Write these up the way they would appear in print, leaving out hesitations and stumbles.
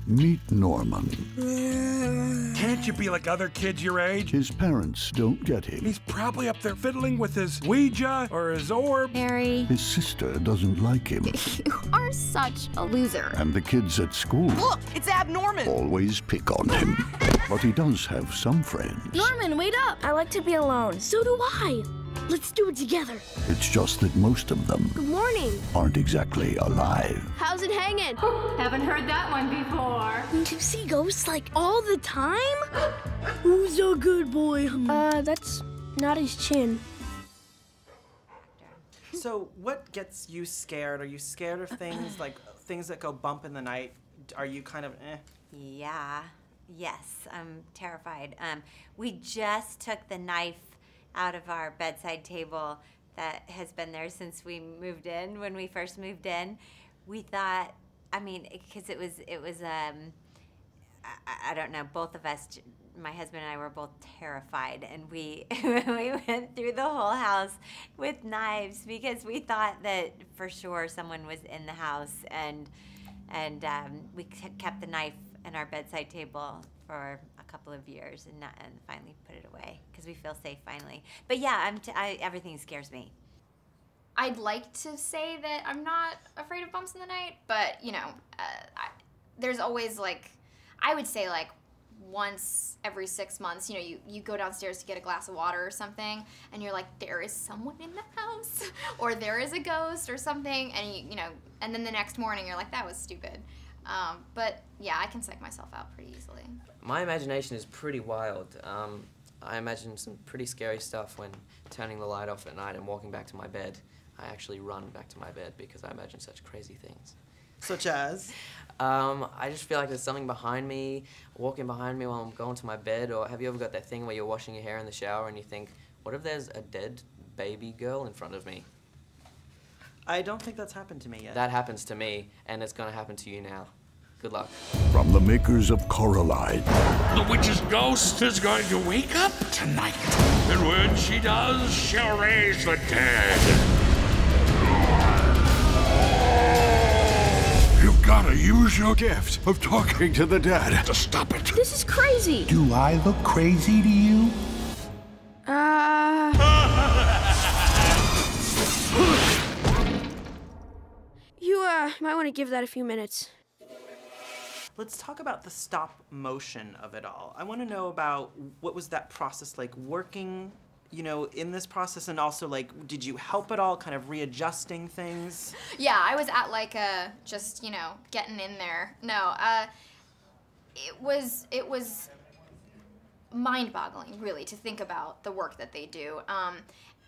Meet Norman. Can't you be like other kids your age? His parents don't get him. He's probably up there fiddling with his Ouija or his orb. Harry. His sister doesn't like him. You are such a loser. And the kids at school Look, it's Abnorman. always pick on him. But he does have some friends. Norman, wait up! I like to be alone. So do I. Let's do it together. It's just that most of them Good morning. aren't exactly alive. How's it hanging? Haven't heard that one before. Do you see ghosts like all the time? Who's a good boy? That's not his chin. So what gets you scared? Are you scared of things like things that go bump in the night? Are you kind of Yeah. Yes, I'm terrified. We just took the knife out of our bedside table that has been there since we moved in. When we first moved in, we thought, I mean, because it was I don't know, both of us, my husband and I were both terrified, and we we went through the whole house with knives because we thought that for sure someone was in the house, and we kept the knife in our bedside table for a couple of years and finally put it away because we feel safe finally. But yeah, everything scares me. I'd like to say that I'm not afraid of bumps in the night, but you know, there's always like, I would say like once every 6 months, you know, you go downstairs to get a glass of water or something, and you're like, there is someone in the house, or there is a ghost or something, and you know, and then the next morning you're like, that was stupid. But yeah, I can psych myself out pretty easily. My imagination is pretty wild. I imagine some pretty scary stuff when turning the light off at night and walking back to my bed. I actually run back to my bed because I imagine such crazy things. such as? I just feel like there's something behind me, walking behind me while I'm going to my bed. Or have you ever got that thing where you're washing your hair in the shower and you think, what if there's a dead baby girl in front of me? I don't think that's happened to me yet. That happens to me, and it's gonna happen to you now. Good luck. From the makers of Coraline. The witch's ghost is going to wake up tonight. And when she does, she'll raise the dead. You've gotta use your gift of talking to the dead to stop it. This is crazy. Do I look crazy to you? You might want to give that a few minutes. Let's talk about the stop motion of it all. I want to know about what was that process like working, you know, in this process, and also like, did you help at all, kind of readjusting things? Yeah, I was at like just, you know, getting in there. No, it was mind-boggling, really, to think about the work that they do.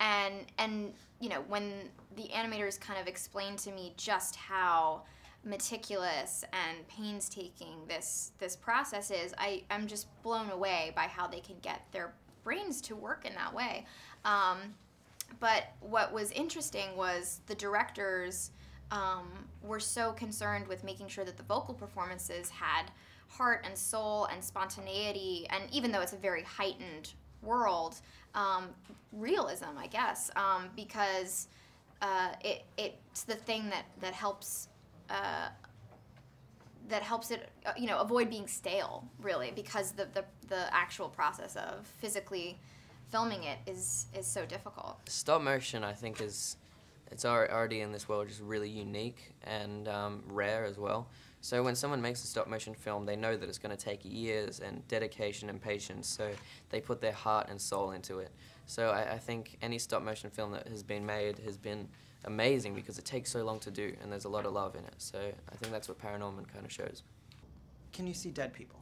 And you know, when the animators kind of explained to me just how meticulous and painstaking this process is, I'm just blown away by how they can get their brains to work in that way. But what was interesting was the directors were so concerned with making sure that the vocal performances had heart and soul and spontaneity, and even though it's a very heightened world, realism, I guess, because it's the thing that helps it, you know, avoid being stale, really, because the actual process of physically filming it is so difficult. Stop motion, I think, it's already in this world just really unique and rare as well. So when someone makes a stop motion film, they know that it's going to take years and dedication and patience, so they put their heart and soul into it. So I think any stop motion film that has been made has been amazing because it takes so long to do and there's a lot of love in it. So I think that's what Paranorman kind of shows. Can you see dead people?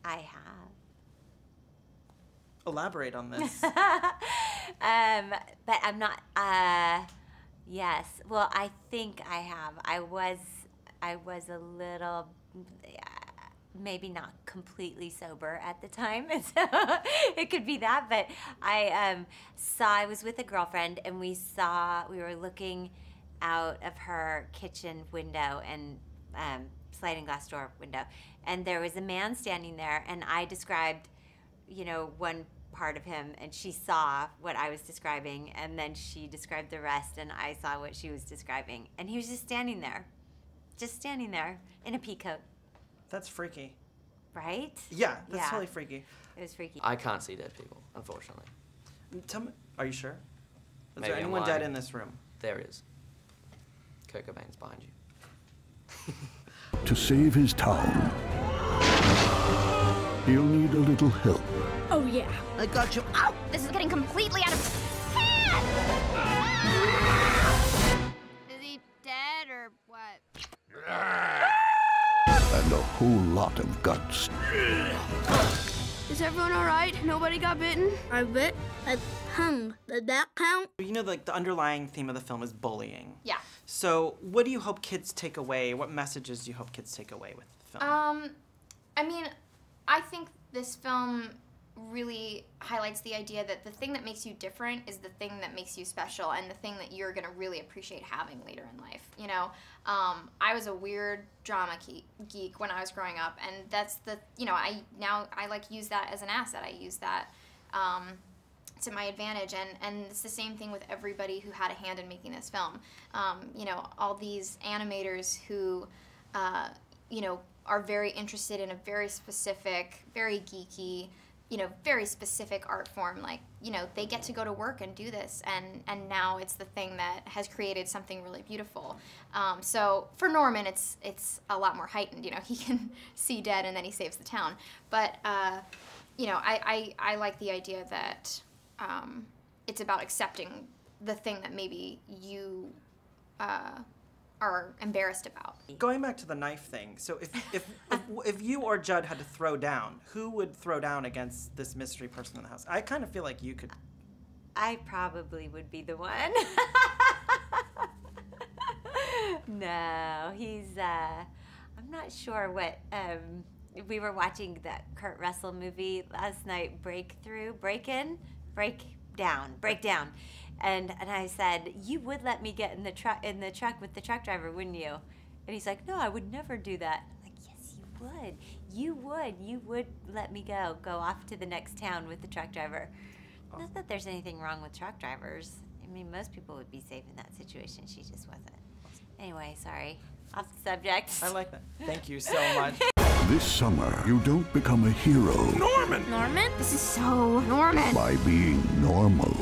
I have. Elaborate on this. But I'm not, yes. Well, I think I have. I was a little, maybe not completely sober at the time, so it could be that, but I was with a girlfriend, and we were looking out of her kitchen window and sliding glass door window, and there was a man standing there, and I described, you know, one part of him, and she saw what I was describing, and then she described the rest, and I saw what she was describing, and he was just standing there in a pea coat. That's freaky. Right? Yeah, that's totally freaky. It was freaky. I can't see dead people, unfortunately. Tell me, are you sure? Is Maybe there I'm anyone dead lying. in this room? There is. Kurt Cobain's behind you. To save his town, he'll need a little help. Oh, yeah. I got you. Ow! This is getting completely out of hand! Is he dead or what? And a whole lot of guts. Is everyone all right? Nobody got bitten? I bit. I hung. Did that count? You know, like the underlying theme of the film is bullying. Yeah. So, what do you hope kids take away? What messages do you hope kids take away with the film? I mean, I think this film really highlights the idea that the thing that makes you different is the thing that makes you special and the thing that you're gonna really appreciate having later in life, you know? I was a weird drama geek when I was growing up, and that's the, you know, I like use that as an asset. I use that to my advantage, and it's the same thing with everybody who had a hand in making this film. You know, all these animators who, you know, are very interested in a very specific, very geeky, you know, very specific art form. Like, you know, they get to go to work and do this, and now it's the thing that has created something really beautiful. So for Norman, it's a lot more heightened. You know, he can see dead and then he saves the town. But you know, I like the idea that it's about accepting the thing that maybe you are embarrassed about. Going back to the knife thing, so if you or Judd had to throw down, who would throw down against this mystery person in the house? I kind of feel like you could. I probably would be the one. No, he's, I'm not sure what, we were watching that Kurt Russell movie last night, Breakdown. And I said, you would let me get in the truck with the truck driver, wouldn't you? And he's like, no, I would never do that. I'm like, yes, you would. You would let me go off to the next town with the truck driver. Not that there's anything wrong with truck drivers. I mean, most people would be safe in that situation. She just wasn't. Anyway, sorry. Off the subject. I like that. Thank you so much. This summer, you don't become a hero Norman! Norman? This is so Norman. by being normal.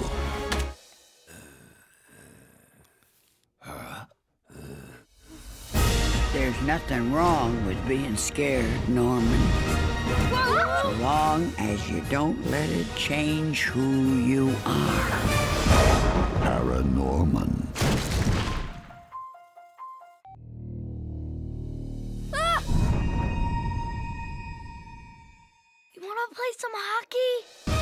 There's nothing wrong with being scared, Norman. So long as you don't let it change who you are. Paranorman. You wanna play some hockey?